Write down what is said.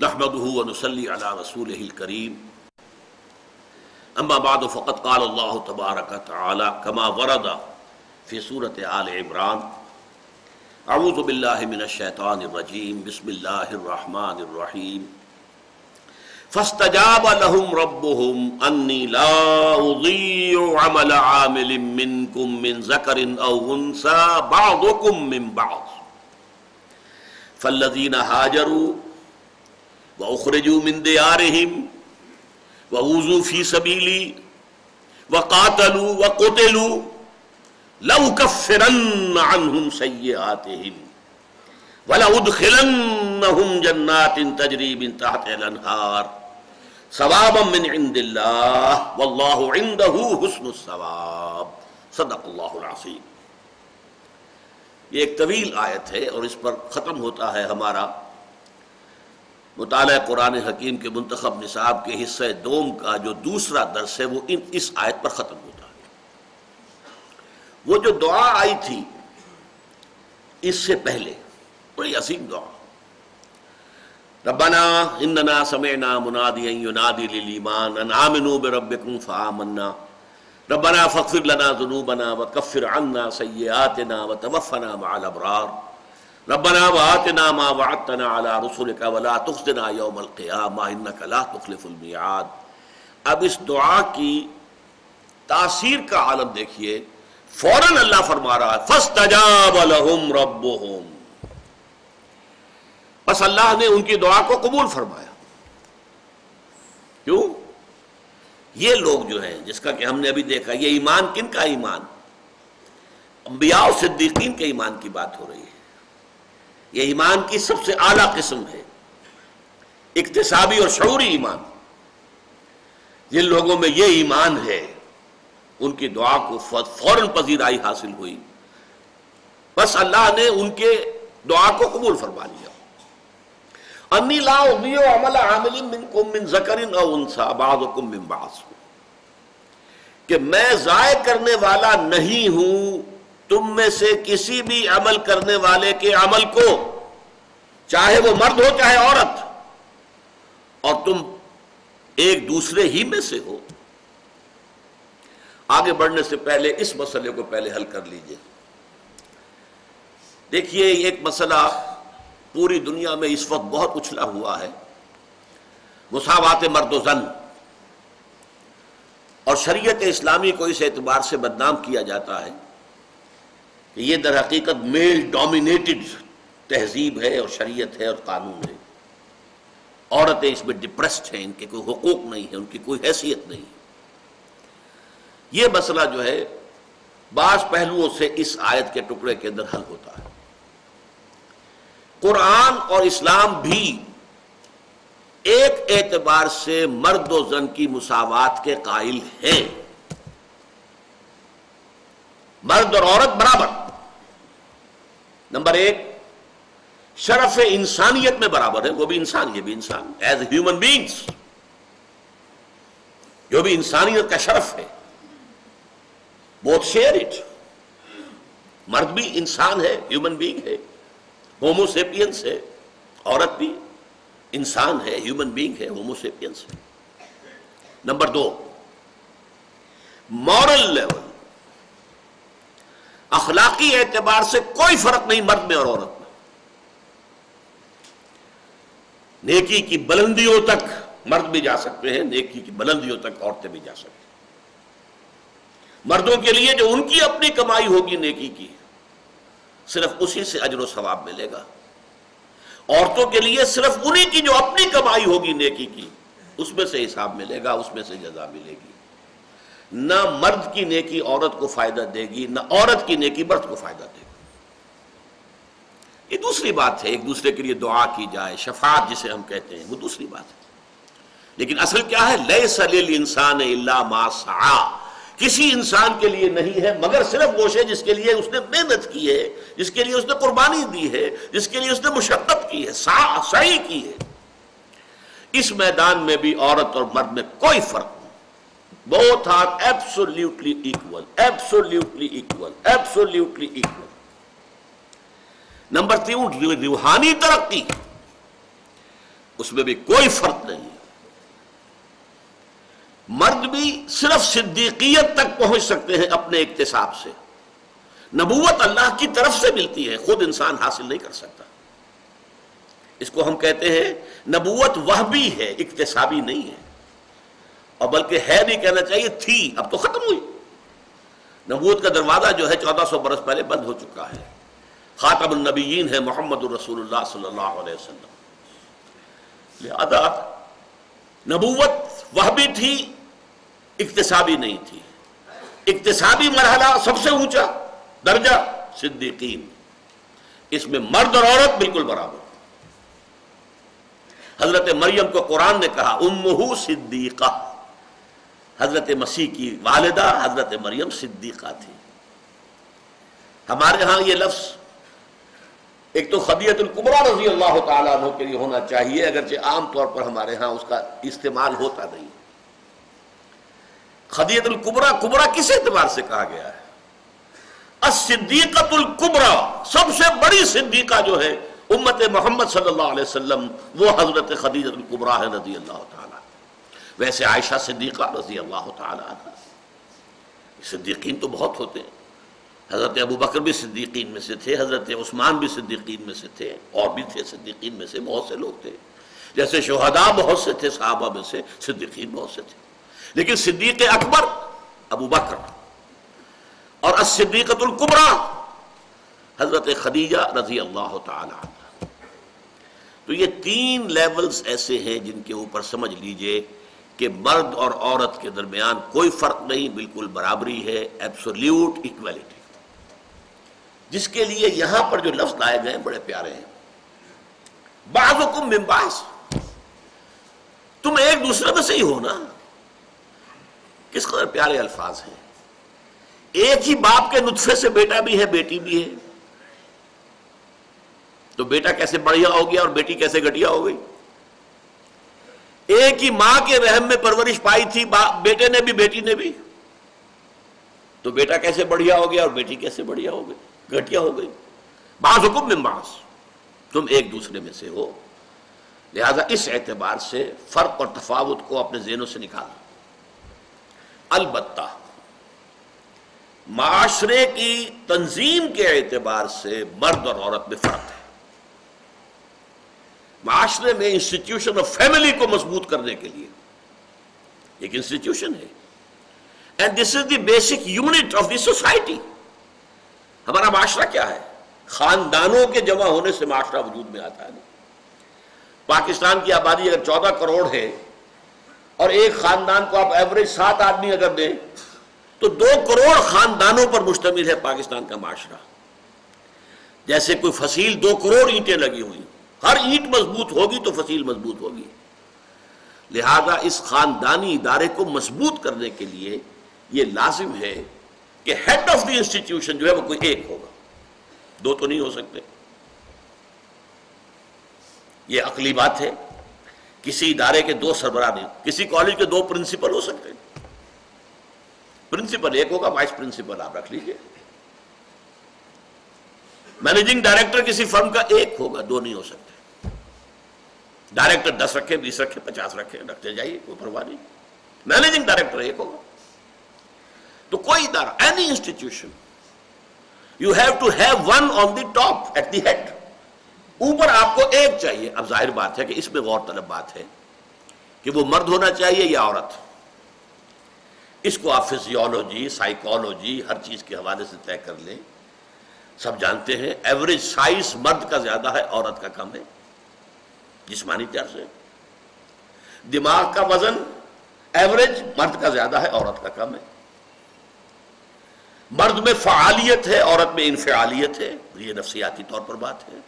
نحمده ونصلي على رسوله الكريم اما بعد فقد قال الله تبارك وتعالى كما ورد في سورة آل عمران اعوذ بالله من الشيطان الرجيم بسم الله الرحمن الرحيم فاستجاب لهم ربهم انی لا اضيع عمل عامل منكم من ذكر او انثى بعضكم من بعض فالذین ہاجروا واخرجوا من دیارهم واوذوا فی سبیلی وقاتلوا وقتلوا لأکفرن عنهم سیئاتهم ولأدخلنهم جنات تجری من تحتها الانہار ثوابا من عند اللہ واللہ عنده حسن الثواب صدق اللہ العظیم۔ یہ ایک طویل آیت ہے اور اس پر ختم ہوتا ہے ہمارا مطالعہ قرآن حکیم کے منتخب نصاب کے حصہ دوم کا جو دوسرا درس ہے وہ اس آیت پر ختم ہوتا ہے۔ وہ جو دعا آئی تھی اس سے پہلے بڑی عظیم دعا، ربنا اننا سمعنا منادیا ینادی للایمان ان آمنوا بربکم فآمنا ربنا فاغفر لنا ذنوبنا وکفر عنا سیئاتنا وتوفنا مع الابرار ربنا وآتنا ما وعدتنا على رسلك ولا تخزنا یوم القیامہ انک لا تخلف المیعاد۔ اب اس دعا کی تاثیر کا عالم دیکھیے، فوراً اللہ فرما رہا ہے فاستجاب لهم ربهم، بس اللہ نے ان کی دعا کو قبول فرمایا۔ کیوں؟ یہ لوگ جو ہیں جس کا کہ ہم نے ابھی دیکھا، یہ ایمان کن کا ایمان؟ انبیاء و صدیقین کے ایمان کی بات ہو رہی ہے۔ یہ ایمان کی سب سے اعلیٰ قسم ہے، اکتسابی اور شعوری ایمان۔ جن لوگوں میں یہ ایمان ہے ان کی دعا کو فوراً پذیرائی حاصل ہوئی، بس اللہ نے ان کے دعا کو قبول فرما لیا۔ انی لا اضیع عمل عامل منکم من ذکر او انثی بعضکم من بعض، کہ میں ضائع کرنے والا نہیں ہوں تم میں سے کسی بھی عمل کرنے والے کے عمل کو، چاہے وہ مرد ہو چاہے عورت، اور تم ایک دوسرے ہی میں سے ہو۔ آگے بڑھنے سے پہلے اس مسئلے کو پہلے حل کر لیجئے۔ دیکھیے ایک مسئلہ پوری دنیا میں اس وقت بہت اچھلا ہوا ہے، مساوات مرد و زن، اور شریعت اسلامی کو اس اعتبار سے بدنام کیا جاتا ہے کہ یہ در حقیقت میل ڈومینیٹڈ تہذیب ہے اور شریعت ہے اور قانون ہے۔ عورتیں اس میں ڈپریسڈ ہیں، ان کے کوئی حقوق نہیں ہے، ان کی کوئی حیثیت نہیں۔ یہ مسئلہ جو ہے بعض پہلوؤں سے اس آیت کے ٹکڑے کے اندر حل ہوتا ہے۔ قرآن اور اسلام بھی ایک اعتبار سے مرد و زن کی مساوات کے قائل ہیں، مرد اور عورت برابر۔ نمبر ایک، شرف انسانیت میں برابر ہے، وہ بھی انسان یہ بھی انسان، ایز ہیومن بینگز جو بھی انسانیت کا شرف ہے، both share it۔ مرد بھی انسان ہے، ہیومن بینگ ہے، ہومو سیپینس ہے، عورت بھی انسان ہے، ہیومن بینگ ہے، ہومو سیپینس ہے۔ نمبر دو، مورل لیول، اخلاقی اعتبار سے کوئی فرق نہیں مرد میں اور عورت میں۔ نیکی کی بلندیوں تک مرد بھی جا سکتے ہیں، نیکی کی بلندیوں تک عورتیں بھی جا سکتی ہیں۔ مردوں کے لیے جو ان کی اپنی کمائی ہوگی نیکی کی، صرف اسی سے اجر و ثواب ملے گا۔ عورتوں کے لیے صرف انہی کی جو اپنی کمائی ہوگی نیکی کی، اس میں سے حساب ملے گا، اس میں سے جزا ملے گی۔ نہ مرد کی نیکی عورت کو فائدہ دے گی، نہ عورت کی نیکی مرد کو فائدہ دے گی۔ یہ دوسری بات ہے، ایک دوسرے کے لیے دعا کی جائے، شفاعت جسے ہم کہتے ہیں، وہ دوسری بات ہے۔ لیکن اصل کیا ہے؟ لیس للانسان الا ما سعی، کسی انسان کے لیے نہیں ہے مگر صرف وہ شے جس کے لیے اس نے محنت کی ہے، جس کے لیے اس نے قربانی دی ہے، جس کے لیے اس نے مشقت کی ہے، سعی کی ہے۔ اس میدان میں بھی عورت اور مرد میں کوئی فرق نہیں، both are absolutely equal, absolutely equal, absolutely equal۔ Number 3، روحانی ترقی۔ اس میں بھی کوئی فرق نہیں. مرد بھی صرف صدیقیت تک پہنچ سکتے ہیں اپنے اکتساب سے. نبوت اللہ کی طرف سے ملتی ہے، خود انسان حاصل نہیں کر سکتا. اس کو ہم کہتے ہیں نبوت وہبی ہے، اکتسابی نہیں ہے. اور بلکہ ہے نہیں کہنا چاہیے، تھی، اب تو ختم ہوئی. نبوت کا دروازہ جو ہے 1400 برس پہلے بند ہو چکا ہے. خاتم النبیین ہے محمد الرسول اللہ صلی اللہ علیہ وسلم. لہذا نبوت وہبی تھی، اکتسابی نہیں تھی. اکتسابی مرحلہ سب سے اونچا درجہ صدیقین، اس میں مرد اور عورت بالکل برابر. حضرت مریم کو قرآن نے کہا امہ صدیقہ، حضرت مسیح کی والدہ حضرت مریم صدیقہ تھی. ہمارے ہاں یہ لفظ ایک تو خدیجۃ الکبریٰ رضی اللہ تعالیٰ عنہ کے لیے ہونا چاہیے، اگرچہ عام طور پر ہمارے ہاں اس کا استعمال ہوتا نہیں. خدیجۃ الکبریٰ، کبریٰ کس اعتبار سے کہا گیا ہے؟ الصدیقۃ الکبریٰ، سب سے بڑی صدیقہ جو ہے امت محمد صلی اللہ علیہ وسلم، وہ حضرت خدیجۃ الکبریٰ ہے رضی اللہ تعالیٰ. ویسے عائشہ صدیقہ رضی اللہ تعالیٰ عنہ. صدیقین تو بہت ہوتے ہیں. حضرت ابو بکر بھی صدیقین میں سے تھے، حضرت عثمان بھی صدیقین میں سے تھے، اور بھی تھے صدیقین میں سے بہت سے لوگ تھے. جیسے شہداء بہت سے تھے صحابہ میں سے، صدیقین بہت سے تھے. لیکن صدیق اکبر ابو بکر اور الصدیقۃ الکبریٰ حضرت خدیجہ رضی اللہ تعالی عنہ. تو یہ 3 لیولز ایسے ہیں جن کے اوپر سمجھ لیجئے کہ مرد اور عورت کے درمیان کوئی فرق نہیں، بالکل برابری ہے، ایبسولیوٹ ایکویلٹی. جس کے لیے یہاں پر جو لفظ لائے گئے بڑے پیارے ہیں. بعضکم من بعض، تم ایک دوسرے میں سے ہی ہو نا. کس قدر پیارے الفاظ ہیں. ایک ہی باپ کے نطفے سے بیٹا بھی ہے، بیٹی بھی ہے. تو بیٹا کیسے بڑھیا ہو گیا اور بیٹی کیسے گھٹیا ہو گئی؟ ایک ہی ماں کے رحم میں پرورش پائی تھی بیٹے نے بھی بیٹی نے بھی. تو بیٹا کیسے بڑھیا ہو گیا اور بیٹی کیسے بڑھیا ہو گئی، گھٹیا ہو گئی؟ بعضکم من بعض، تم ایک دوسرے میں سے ہو. لہذا اس اعتبار سے فرق اور تفاوت کو اپنے ذہنوں سے نکال. البتہ معاشرے کی تنظیم کے اعتبار سے مرد اور عورت میں فرق ہے. معاشرے میں انسٹیٹیوشن آف فیملی کو مضبوط کرنے کے لیے ایک انسٹیٹیوشن ہے، and this is the basic unit of the society. ہمارا معاشرہ کیا ہے؟ خاندانوں کے جمع ہونے سے معاشرہ وجود میں آتا ہے. پاکستان کی آبادی اگر 14 کروڑ ہے اور ایک خاندان کو آپ ایوریج 7 آدمی اگر دیں تو 2 کروڑ خاندانوں پر مشتمل ہے پاکستان کا معاشرہ. جیسے کوئی فصیل 2 کروڑ اینٹیں لگی ہوئی، ہر اینٹ مضبوط ہوگی تو فصیل مضبوط ہوگی. لہذا اس خاندانی ادارے کو مضبوط کرنے کے لیے یہ لازم ہے کہ ہیڈ آف دی انسٹیٹیوشن جو ہے وہ کوئی ایک ہوگا، 2 تو نہیں ہو سکتے. یہ عقلی بات ہے. کسی ادارے کے 2 سربراہ نہیں، کسی کالج کے 2 پرنسپل ہو سکتے ہیں. پرنسپل ایک ہوگا، وائس پرنسپل آپ رکھ لیجئے. مینیجنگ ڈائریکٹر کسی فرم کا ایک ہوگا، 2 نہیں ہو سکتے. ڈائریکٹر 10 رکھے، 20 رکھے، 50 رکھے، رکھتے جائیے، کوئی پرواہ نہیں. مینیجنگ ڈائریکٹر ایک ہوگا. تو کوئی ادارہ، any institution, you have to have one on the top at the head. اوپر آپ کو ایک چاہیے. اب ظاہر بات ہے کہ اس میں غور طلب بات ہے کہ وہ مرد ہونا چاہیے یا عورت. اس کو آپ فزیولوجی، سائیکالوجی، ہر چیز کے حوالے سے طے کر لیں. سب جانتے ہیں ایوریج سائز مرد کا زیادہ ہے، عورت کا کم ہے جسمانی طور سے. دماغ کا وزن ایوریج مرد کا زیادہ ہے، عورت کا کم ہے. مرد میں فعالیت ہے، عورت میں انفعالیت ہے. یہ نفسیاتی طور پر بات ہے.